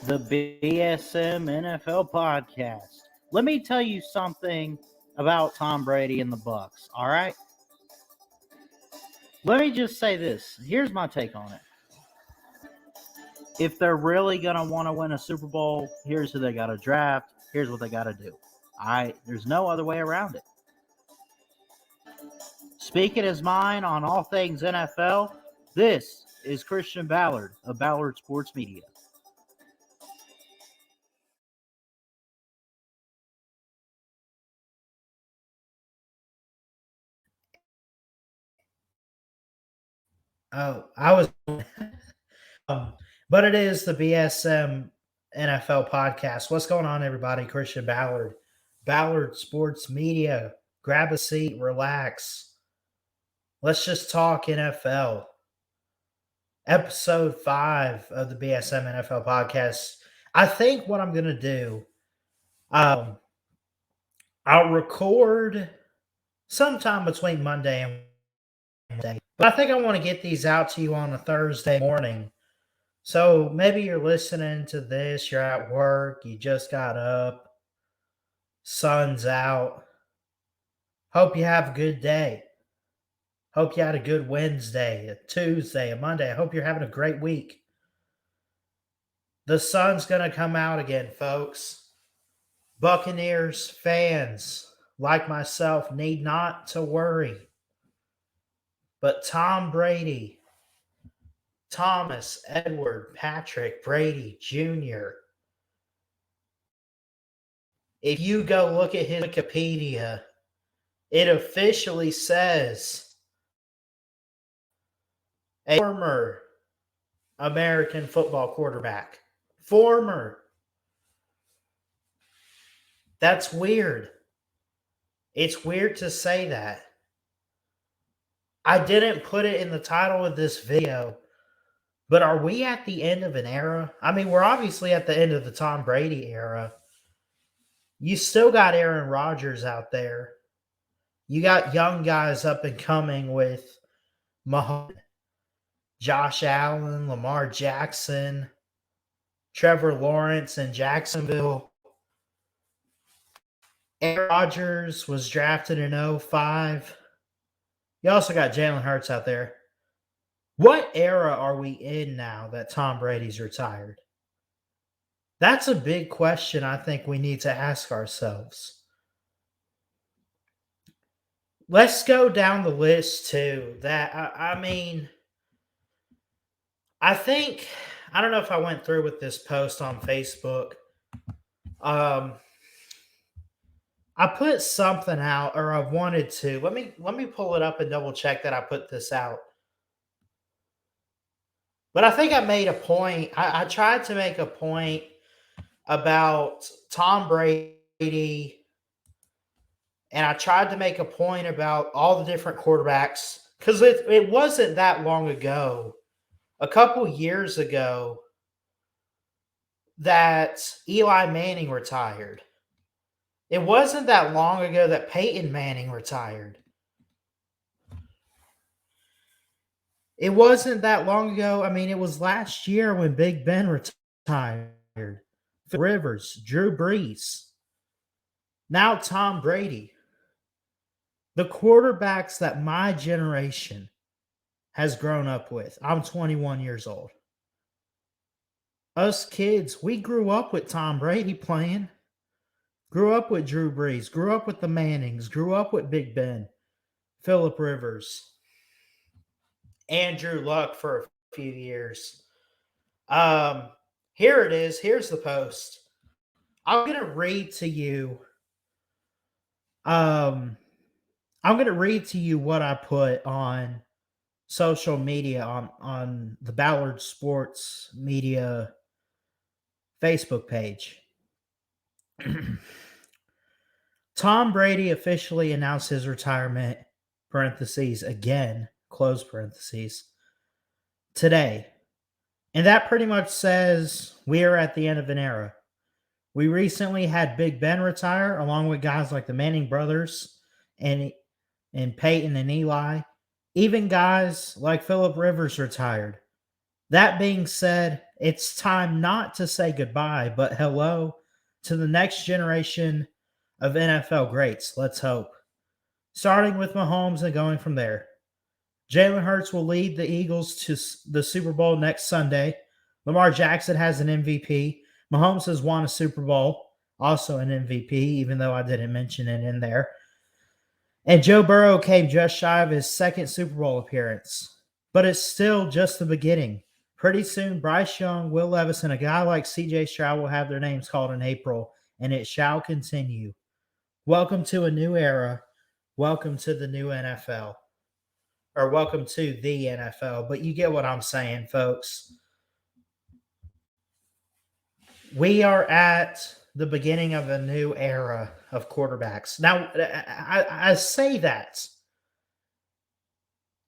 the BSM NFL Podcast. Let me tell you something about Tom Brady and the Bucks, all right? Let me just say this. Here's my take on it. If they're really going to want to win a Super Bowl, here's who they got to draft. Here's what they got to do. All right? There's no other way around it. Speaking his mind on all things NFL, this is Christian Ballard of Ballard Sports Media. Oh, I was, but it is the BSM NFL podcast. What's going on, everybody? Christian Ballard, Ballard Sports Media. Grab a seat, relax. Let's just talk NFL. Episode 5 of the BSM NFL podcast. I think what I'm going to do, I'll record sometime between Monday and Wednesday. But I think I want to get these out to you on a Thursday morning. So maybe you're listening to this, you're at work, you just got up, sun's out. Hope you have a good day. Hope you had a good Wednesday, a Tuesday, a Monday. I hope you're having a great week. The sun's going to come out again, folks. Buccaneers fans like myself need not to worry. But Tom Brady, Thomas, Edward, Patrick, Brady Jr., if you go look at his Wikipedia, it officially says a former American football quarterback. Former. That's weird. It's weird to say that. I didn't put it in the title of this video, but are we at the end of an era? I mean, we're obviously at the end of the Tom Brady era. You still got Aaron Rodgers out there. You got young guys up and coming with Mahomes, Josh Allen, Lamar Jackson, Trevor Lawrence in Jacksonville. Aaron Rodgers was drafted in 2005. You also got Jalen Hurts out there. What era are we in now that Tom Brady's retired? That's a big question I think we need to ask ourselves. Let's go down the list too. I think, I don't know if I went through with this post on Facebook. I put something out, or I wanted to. Let me pull it up and double check that I put this out. But I think I made a point. I tried to make a point about Tom Brady, and I tried to make a point about all the different quarterbacks, because it wasn't that long ago, a couple years ago, that Eli Manning retired. It wasn't that long ago that Peyton Manning retired. It wasn't that long ago. I mean, it was last year when Big Ben retired. Rivers, Drew Brees. Now Tom Brady. The quarterbacks that my generation has grown up with. I'm 21 years old. Us kids, we grew up with Tom Brady playing. Grew up with Drew Brees. Grew up with the Mannings. Grew up with Big Ben. Phillip Rivers. Andrew Luck for a few years. Here it is. Here's the post. I'm going to read to you. I'm going to read to you what I put on social media on the Ballard Sports Media Facebook page. Tom Brady officially announced his retirement, parentheses, again, close parentheses, today. And that pretty much says we are at the end of an era. We recently had Big Ben retire, along with guys like the Manning brothers and Peyton and Eli. Even guys like Phillip Rivers retired. That being said, It's time not to say goodbye, but hello to the next generation of NFL greats. Let's hope. Starting with Mahomes and going from there. Jalen Hurts will lead the Eagles to the Super Bowl next Sunday. Lamar Jackson has an MVP. Mahomes has won a Super Bowl, also an MVP, even though I didn't mention it in there. And Joe Burrow came just shy of his second Super Bowl appearance. But it's still just the beginning. Pretty soon, Bryce Young, Will Levis, and a guy like CJ Stroud will have their names called in April, and it shall continue. Welcome to a new era. Welcome to the new NFL. Or welcome to the NFL. But you get what I'm saying, folks. We are at the beginning of a new era of quarterbacks. Now, I say that.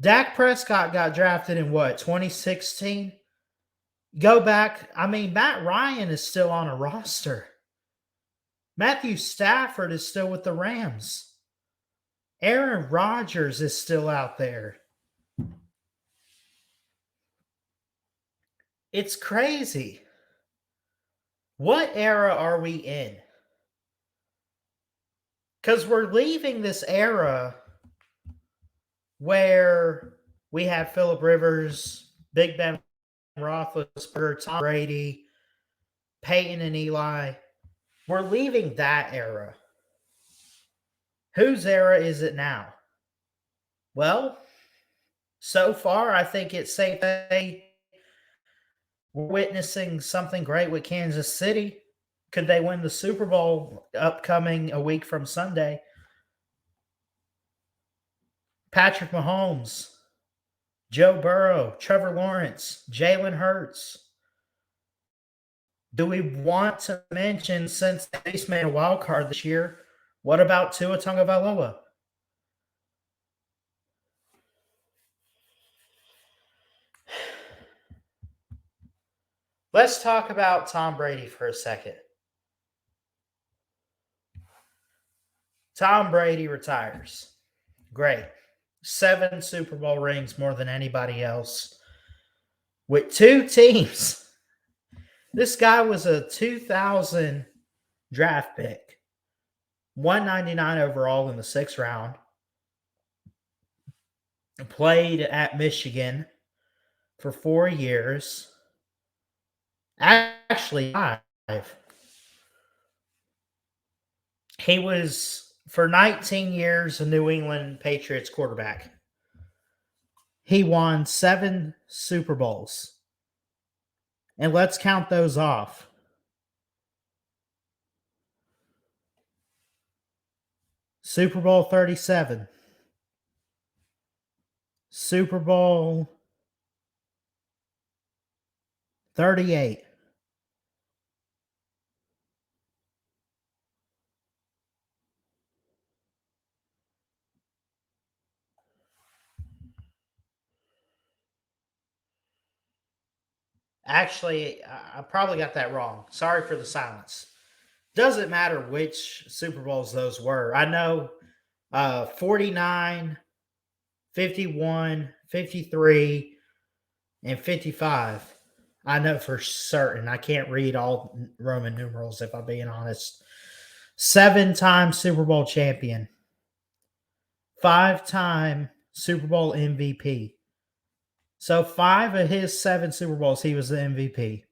Dak Prescott got drafted in what, 2016? Go back. I mean, Matt Ryan is still on a roster. Matthew Stafford is still with the Rams. Aaron Rodgers is still out there. It's crazy. What era are we in? Because we're leaving this era where we have Phillip Rivers, Big Ben Roethlisberger, Tom Brady, Peyton and Eli. We're leaving that era. Whose era is it now? Well, so far, I think it's safe to say we're witnessing something great with Kansas City. Could they win the Super Bowl upcoming a week from Sunday? Patrick Mahomes, Joe Burrow, Trevor Lawrence, Jalen Hurts. Do we want to mention, since they made a wild card this year, what about Tua Tagovailoa? Let's talk about Tom Brady for a second. Tom Brady retires. Great. 7 Super Bowl rings, more than anybody else. With 2 teams. This guy was a 2000 draft pick. 199 overall in the 6th round. Played at Michigan for 4 years. Actually, 5. He was, for 19 years, a New England Patriots quarterback. He won 7 Super Bowls. And let's count those off. Super Bowl 37. Super Bowl 38. Actually, I probably got that wrong. Sorry for the silence. Doesn't matter which Super Bowls those were. I know 49, 51, 53, and 55. I know for certain. I can't read all Roman numerals, if I'm being honest. 7-time Super Bowl champion. 5-time Super Bowl MVP. So 5 of his 7 Super Bowls, he was the MVP.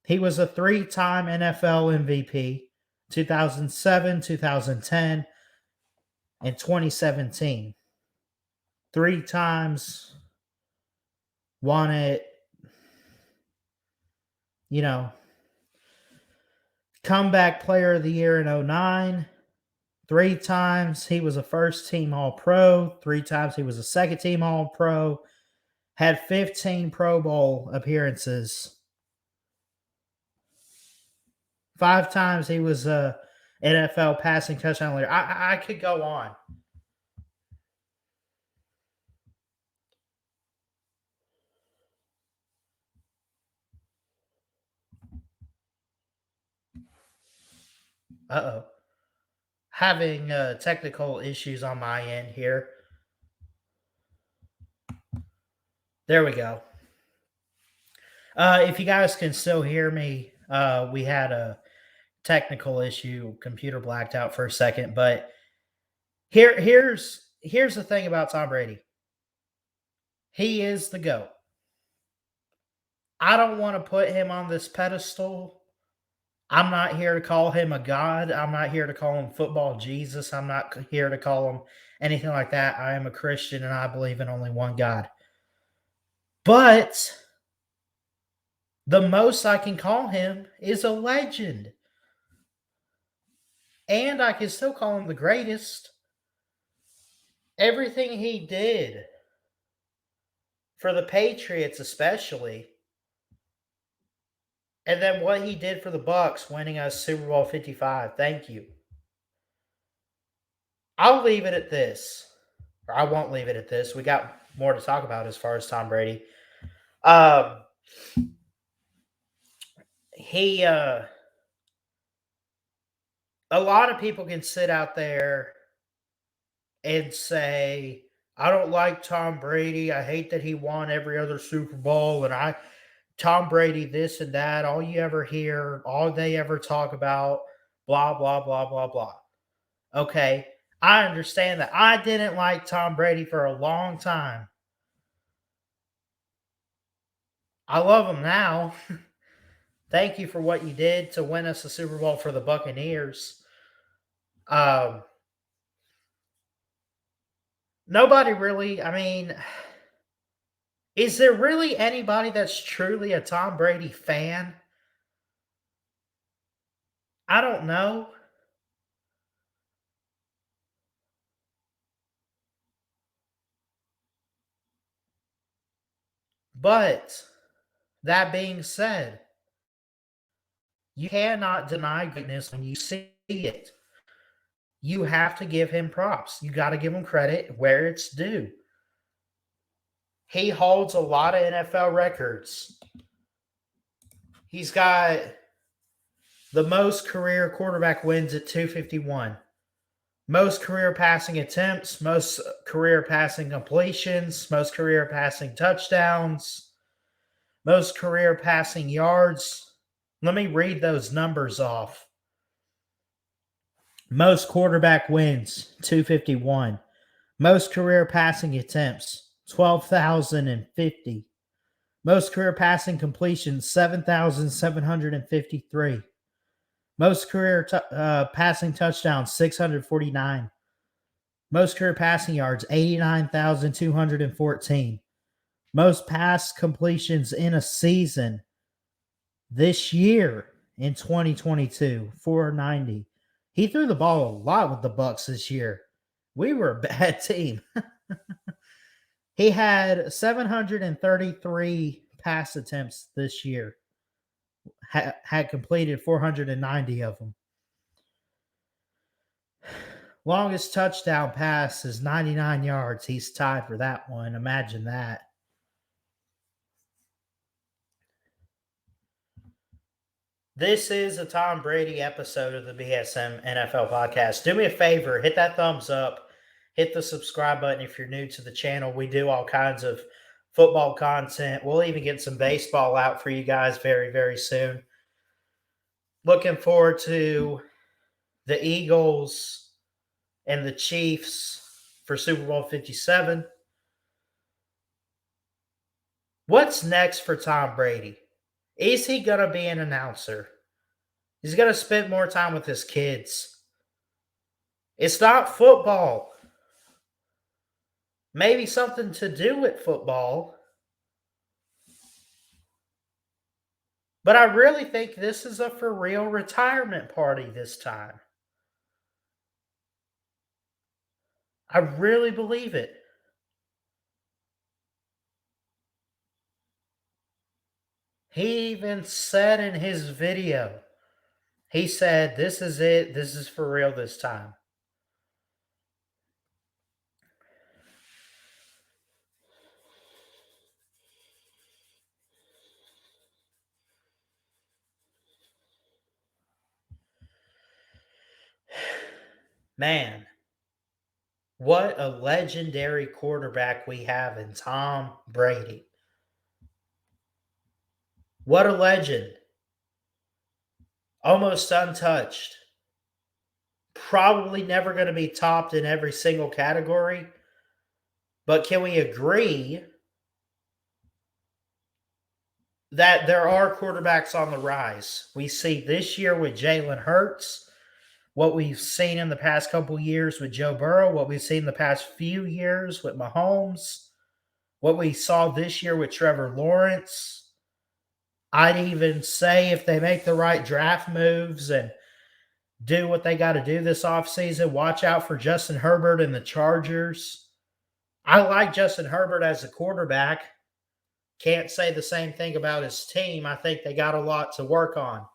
He was a 3-time NFL MVP, 2007, 2010, and 2017. 3 times won it, comeback player of the year in 2009. 3 times he was a first-team All-Pro. 3 times he was a second-team All-Pro. Had 15 Pro Bowl appearances. 5 times he was a NFL passing touchdown leader. I could go on. Uh-oh. Having technical issues on my end here. There we go. If you guys can still hear me, we had a technical issue. Computer blacked out for a second, but here's the thing about Tom Brady. He is the GOAT. I don't want to put him on this pedestal. I'm not here to call him a god. I'm not here to call him football Jesus. I'm not here to call him anything like that. I am a Christian and I believe in only one God. But the most I can call him is a legend. And I can still call him the greatest. Everything he did for the Patriots especially, and then what he did for the Bucs, winning us Super Bowl 55. Thank you. I'll leave it at this. Or I won't leave it at this. We got more to talk about as far as Tom Brady. A lot of people can sit out there and say, I don't like Tom Brady. I hate that he won every other Super Bowl. And Tom Brady, this and that, all you ever hear, all they ever talk about, blah, blah, blah, blah, blah. Okay, I understand that. I didn't like Tom Brady for a long time. I love him now. Thank you for what you did to win us the Super Bowl for the Buccaneers. Nobody really, is there really anybody that's truly a Tom Brady fan? I don't know. But that being said, you cannot deny greatness when you see it. You have to give him props. You got to give him credit where it's due. He holds a lot of NFL records. He's got the most career quarterback wins at 251. Most career passing attempts, most career passing completions, most career passing touchdowns, most career passing yards. Let me read those numbers off. Most quarterback wins, 251. Most career passing attempts, 12,050. Most career passing completions, 7,753. Most career passing touchdowns, 649. Most career passing yards, 89,214. Most pass completions in a season this year in 2022, 490. He threw the ball a lot with the Bucs this year. We were a bad team. He had 733 pass attempts this year. Had completed 490 of them. Longest touchdown pass is 99 yards. He's tied for that one. Imagine that. This is a Tom Brady episode of the BSM NFL Podcast. Do me a favor, hit that thumbs up, hit the subscribe button if you're new to the channel. We do all kinds of football content. We'll even get some baseball out for you guys very, very soon. Looking forward to the Eagles and the Chiefs for Super Bowl 57. What's next for Tom Brady? Is he going to be an announcer? He's going to spend more time with his kids. It's not football. Maybe something to do with football. But I really think this is a for real retirement party this time. I really believe it. He even said in his video, he said, this is it. This is for real this time. Man, what a legendary quarterback we have in Tom Brady. What a legend. Almost untouched. Probably never going to be topped in every single category. But can we agree that there are quarterbacks on the rise? We see this year with Jalen Hurts, what we've seen in the past couple years with Joe Burrow, what we've seen in the past few years with Mahomes, what we saw this year with Trevor Lawrence. I'd even say if they make the right draft moves and do what they got to do this offseason, watch out for Justin Herbert and the Chargers. I like Justin Herbert as a quarterback. Can't say the same thing about his team. I think they got a lot to work on.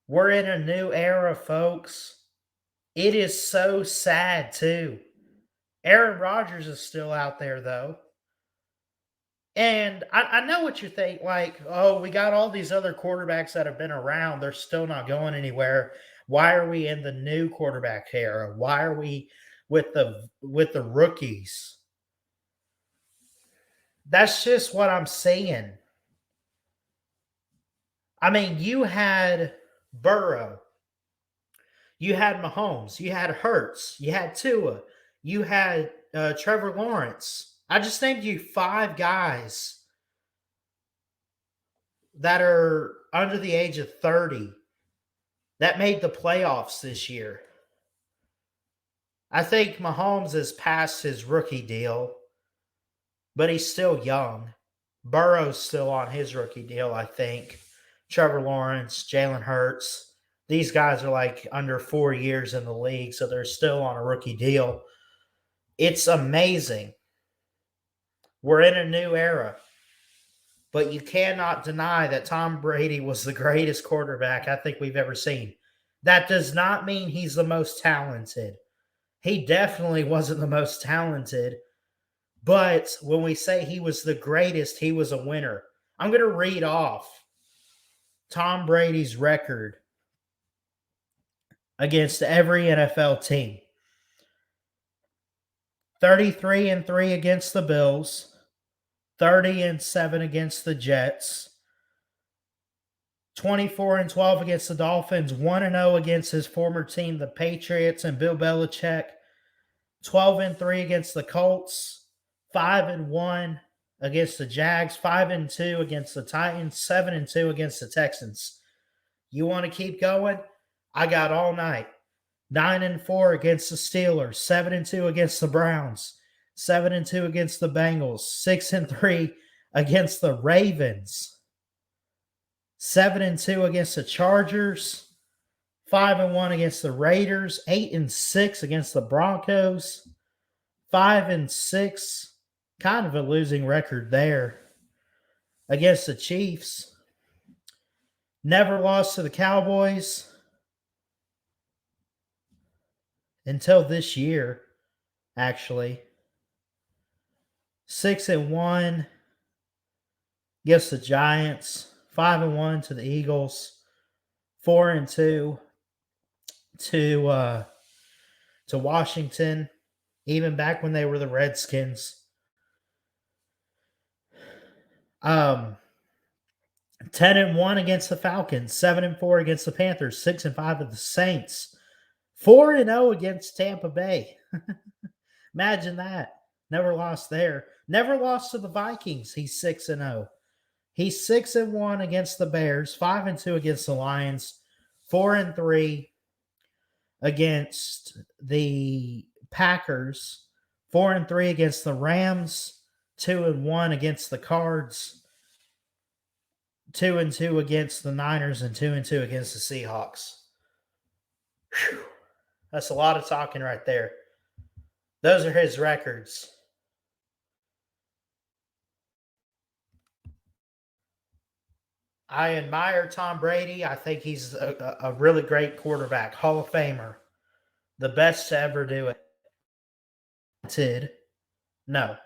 We're in a new era, folks. It is so sad, too. Aaron Rodgers is still out there, though. And I know what you think, like, oh, we got all these other quarterbacks that have been around. They're still not going anywhere. Why are we in the new quarterback era? Why are we with the rookies? That's just what I'm saying. I mean, you had Burrow. You had Mahomes. You had Hurts. You had Tua. You had Trevor Lawrence. I just named you 5 guys that are under the age of 30 that made the playoffs this year. I think Mahomes is past his rookie deal, but he's still young. Burrow's still on his rookie deal, I think. Trevor Lawrence, Jalen Hurts. These guys are like under 4 years in the league, so they're still on a rookie deal. It's amazing. We're in a new era. But you cannot deny that Tom Brady was the greatest quarterback I think we've ever seen. That does not mean he's the most talented. He definitely wasn't the most talented. But when we say he was the greatest, he was a winner. I'm going to read off Tom Brady's record against every NFL team. 33-3 against the Bills. 30-7 against the Jets, 24-12 against the Dolphins, 1-0 against his former team, the Patriots and Bill Belichick, 12-3 against the Colts, 5-1 against the Jags, 5-2 against the Titans, 7-2 against the Texans. You want to keep going? I got all night. 9-4 against the Steelers, 7-2 against the Browns, 7-2 against the Bengals, 6-3 against the Ravens, 7-2 against the Chargers, 5-1 against the Raiders, 8-6 against the Broncos, 5-6, kind of a losing record there, against the Chiefs. Never lost to the Cowboys until this year, actually. 6-1 against the Giants, 5-1 to the Eagles, 4-2 to Washington, even back when they were the Redskins. 10-1 against the Falcons, 7-4 against the Panthers, 6-5 with the Saints, 4-0 against Tampa Bay. Imagine that. Never lost there. Never lost to the Vikings. He's 6-0. He's 6-1 against the Bears, 5-2 against the Lions, 4-3 against the Packers, 4-3 against the Rams, 2-1 against the Cards, 2-2 against the Niners, and 2-2 against the Seahawks. Whew. That's a lot of talking right there. Those are his records. I admire Tom Brady. I think he's a really great quarterback, Hall of Famer, the best to ever do it. No.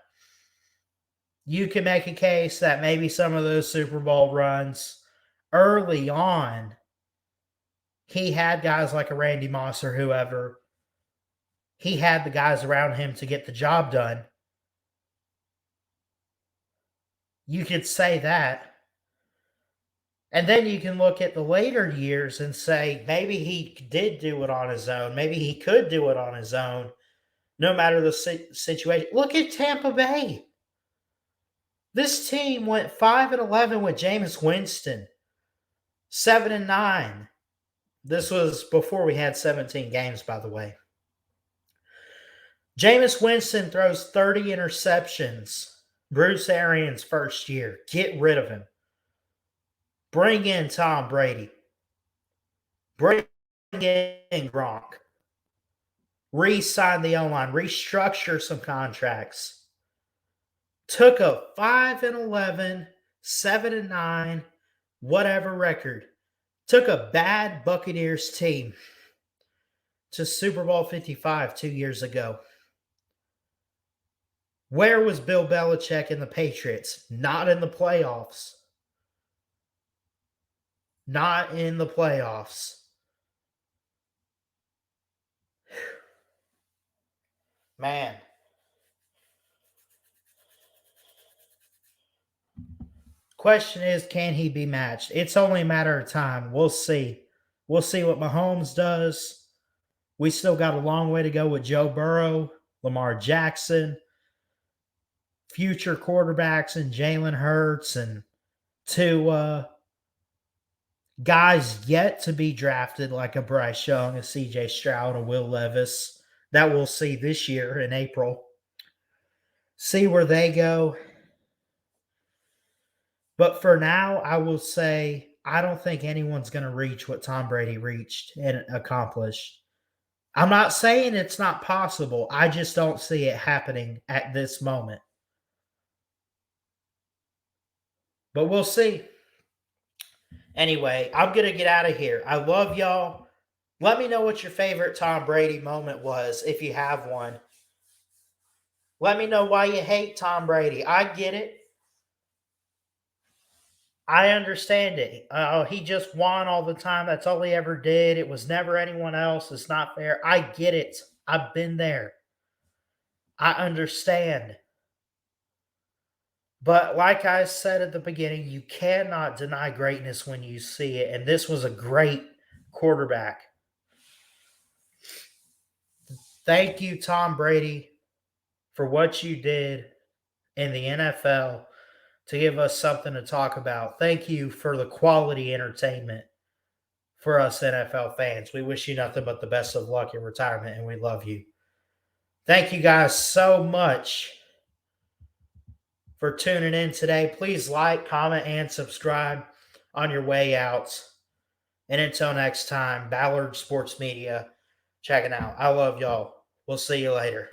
You can make a case that maybe some of those Super Bowl runs early on, he had guys like a Randy Moss or whoever. He had the guys around him to get the job done. You could say that. And then you can look at the later years and say maybe he did do it on his own. Maybe he could do it on his own, no matter the situation. Look at Tampa Bay. This team went 5-11 with Jameis Winston, 7-9. This was before we had 17 games, by the way. Jameis Winston throws 30 interceptions. Bruce Arians' first year. Get rid of him. Bring in Tom Brady. Bring in Gronk. Re-sign the O-line. Restructure some contracts. Took a 5-11, 7-9, whatever record. Took a bad Buccaneers team to Super Bowl 55 2 years ago. Where was Bill Belichick and the Patriots? Not in the playoffs. Not in the playoffs. Man. Question is, can he be matched? It's only a matter of time. We'll see. We'll see what Mahomes does. We still got a long way to go with Joe Burrow, Lamar Jackson, future quarterbacks, and Jalen Hurts, and two guys yet to be drafted like a Bryce Young, a CJ Stroud, a Will Levis that we'll see this year in April. See where they go. But for now, I will say I don't think anyone's going to reach what Tom Brady reached and accomplished. I'm not saying it's not possible. I just don't see it happening at this moment. But we'll see. Anyway, I'm going to get out of here. I love y'all. Let me know what your favorite Tom Brady moment was, if you have one. Let me know why you hate Tom Brady. I get it. I understand it. He just won all the time. That's all he ever did. It was never anyone else. It's not fair. I get it. I've been there. I understand. But like I said at the beginning, you cannot deny greatness when you see it. And this was a great quarterback. Thank you, Tom Brady, for what you did in the NFL to give us something to talk about. Thank you for the quality entertainment for us NFL fans. We wish you nothing but the best of luck in retirement, and we love you. Thank you guys so much for tuning in today. Please like, comment, and subscribe on your way out. And until next time, Ballard Sports Media, checking out. I love y'all. We'll see you later.